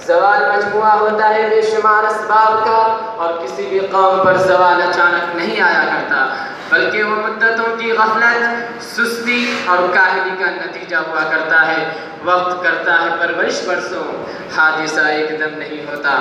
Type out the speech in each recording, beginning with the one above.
زوال مجموعہ ہوتا ہے بے شمار اسباب کا، اور کسی بھی قوم پر زوال اچانک نہیں آیا کرتا، بلکہ وہ مدتوں کی غفلت، سستی اور کاہلی کا نتیجہ ہوا کرتا ہے۔ وقت کرتا ہے پرورش برسوں، حادثہ ایک دم نہیں ہوتا۔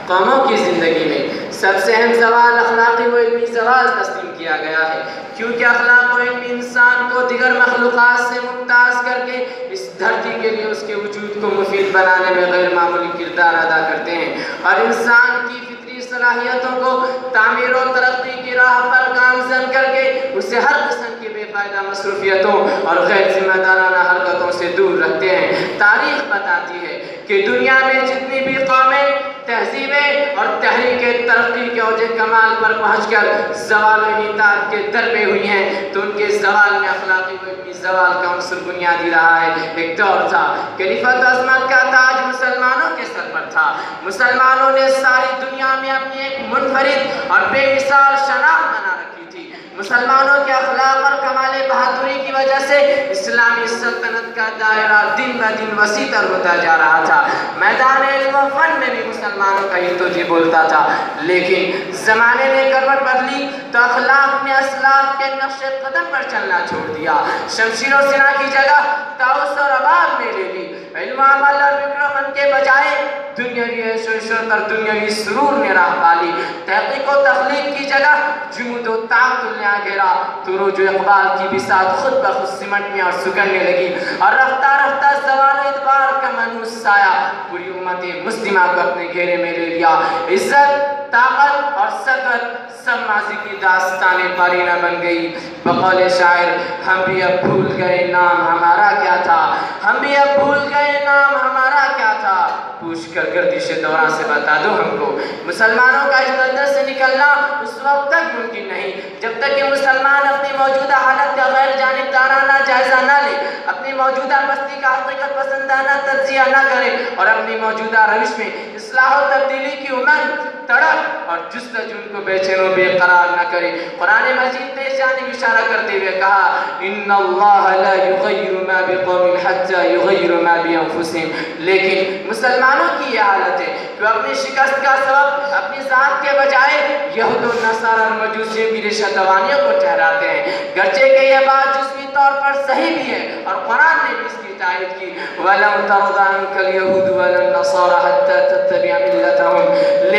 قوموں کی زندگی میں سب سے اہم زوال اخلاقی و علمی زوال تسلیم کیا گیا ہے، کیونکہ اخلاق و علم انسان کو دیگر مخلوقات سے ممتاز کر کے اس دھرتی کے لیے اس کے وجود کو مفید بنانے میں غیر معمولی کردار ادا کرتے ہیں، اور انسان کی فطری صلاحیتوں کو تعمیر و ترقی کی راہ پر گامزن کر کے اسے ہر قسم کی بے فائدہ مصروفیتوں اور غیر ذمہ دارانہ حرکتوں سے دور رکھتے ہیں۔ تاریخ بتاتی ہے کہ دنیا میں جتنی بھی قومیں، تہذیبیں اور تحریکیں ترقی کے اوج کمال پر پہنچ کر زوال و انحطاط کے در پہ ہوئی ہیں، تو ان کے زوال میں اخلاقی و علمی زوال کا عنصر بنیادی رہا ہے۔ ایک دور تھا کہ رفعت و عظمت کا تاج مسلمانوں کے سر پر تھا۔ مسلمانوں نے ساری دنیا میں اپنی ایک منفرد اور بے مثال شناخت بنا رکھی تھی۔ مسلمانوں کے اخلاق اور کمال بہادری کی وجہ سے اسلامی سلطنت کا دائرہ دن بہ دن وسیع تر ہوتا جا رہا تھا۔ میدان علم و فن میں بھی مسلمانوں کا ہی تو جی بولتا تھا، لیکن زمانے نے کروٹ بدلی تو اخلاق نے اسلاف کے نقش قدم پر چلنا چھوڑ دیا۔ شمشیر و سلاح کی جگہ طاؤس اور رباب نے لے لی۔ علم و عمل اور فکر و فن کے بجائے دنیاوی عیش و عشرت اور دنیاوی سرور نے راہ پالی۔ تحقیق و تخلیق کی جگہ جمود و تعطل نے گھیرا تو روج و اقبال کی بساط خود بخود سمٹنے اور سکڑنے لگی، اور رفتہ رفتہ زوال و ادبار کا منحوس سایہ پوری امت مسلمہ کو اپنے گھیرے میں لے لیا۔ عزت، طاقت اور سطوت سب ماضی کی داستانیں پارینہ بن گئی۔ بقول شاعر، ہم بھی اب بھول گئے نام ہمارا کیا تھا، ہم بھی اب بھول گئے نام ہمارا کیا تھا، پوچھ کر گردش دوران سے بتا دو ہم کو۔ مسلمانوں کا اس دلدل سے نکلنا اس وقت تک ممکن نہیں جب تک کہ مسلمان اپنی موجودہ حالت کا غیر جانبدارانہ جائزہ نہ لے، اپنی موجودہ پستی کا حقیقت پسندانہ تجزیہ نہ کرے، اور اپنی موجودہ روش میں اصلاح و تبدیلی کی امنگ، تڑپ اور جستجو ان کو بے چین و بے قرار نہ کرے۔ قرآن مجید نے اس جانب اشارہ کرتے ہوئے کہا، ان اللہ لا یغیر ما بقوم حتی یغیر ما بانفسہم۔ لیکن مسلمانوں کی یہ حالت ہے کہ وہ اپنی شکست کا سبب اپنی ذات کے بجائے یہود و نصارہ اور مجوسیوں کی رشوہ دوانیوں کو ٹھہراتے ہیں، گرچہ کہ یہ بات جزوی طور پر صحیح بھی ہے اور قرآن نے بھی اس کی تائید کی، وَلَن تَرْضَ عَنْكَ الْيَهُودُ وَلَا النَّصَارَىٰ حَتَّىٰ تَتَّبِعَ مِلَّتَهُمْ۔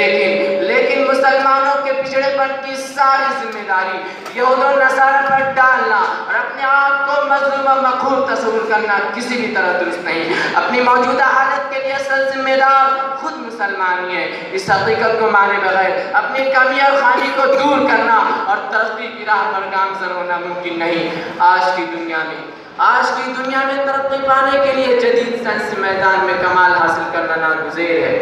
لیکن مسلمانوں کے پچھڑے پن کی ساری ذمہ داری یہود و نصارہ پر ڈالنا اور اپنے آپ کو مظلوم و مقہور تصور کرنا کسی بھی طرح درست نہیں۔ اپنی موجودہ حالت کے لیے اصل ذمہ دار خود مسلمان ہی ہے۔ اس حقیقت کو مانے بغیر اپنی کمی اور خامی کو دور کرنا اور ترقی کی راہ پر گامزن ہونا ممکن نہیں۔ آج کی دنیا میں ترقی پانے کے لیے جدید سائنسی میدان میں کمال حاصل کرنا ناگزیر ہے۔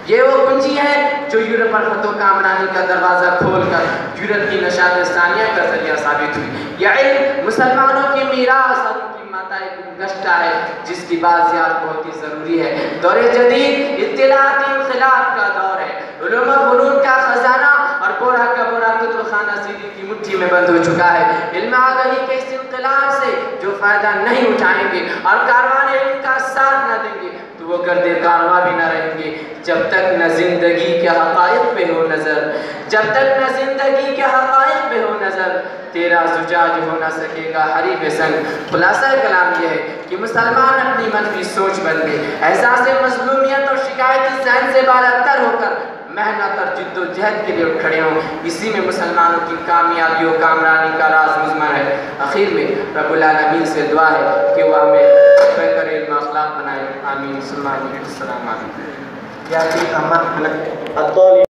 یہ وہ کنجی ہے جو یورپ پر فتح و کامرانی کا دروازہ کھول کر یورپ کی نشاط ثانیہ کا ذریعہ ثابت ہوئی۔ یہ علم مسلمانوں کی میراث اور ان کی ماتائے گشتہ ہے، جس کی بازیافت بہت ہی ضروری ہے۔ دور جدید اطلاعاتی انقلاب کا دور ہے۔ علوم و فنون کا خزانہ اور بورا کا بورا کتب خانہ سیدھی کی مٹھی میں بند ہو چکا ہے۔ علم آگاہی کے اس انقلاب سے جو فائدہ نہیں اٹھائیں گے اور کاروان علم کا ساتھ نہ دیں گے تو وہ گردِ کارواں بھی نہ رہیں گے۔ جب تک نہ زندگی کے حقائق پہ ہو نظر، جب تک نہ زندگی کے حقائق پہ ہو نظر، تیرا زجاج ہو نہ سکے گا حریف سنگ۔ خلاصہ کلام یہ ہے کہ مسلمان اپنی منفی سوچ بدلے، احساس مظلومیت اور شکایتی ذہن سے بالاتر ہو کر محنت اور جد و جہد کے لیے اٹھ کھڑے ہوں۔ اسی میں مسلمانوں کی کامیابی و کامرانی کا راز مضمر ہے۔ آخر میں رب العالمین سے دعا ہے کہ وہ ہمیں بہتر علم و اخلاق بنائے۔ آمین ثم آمین۔ السلام علیکم۔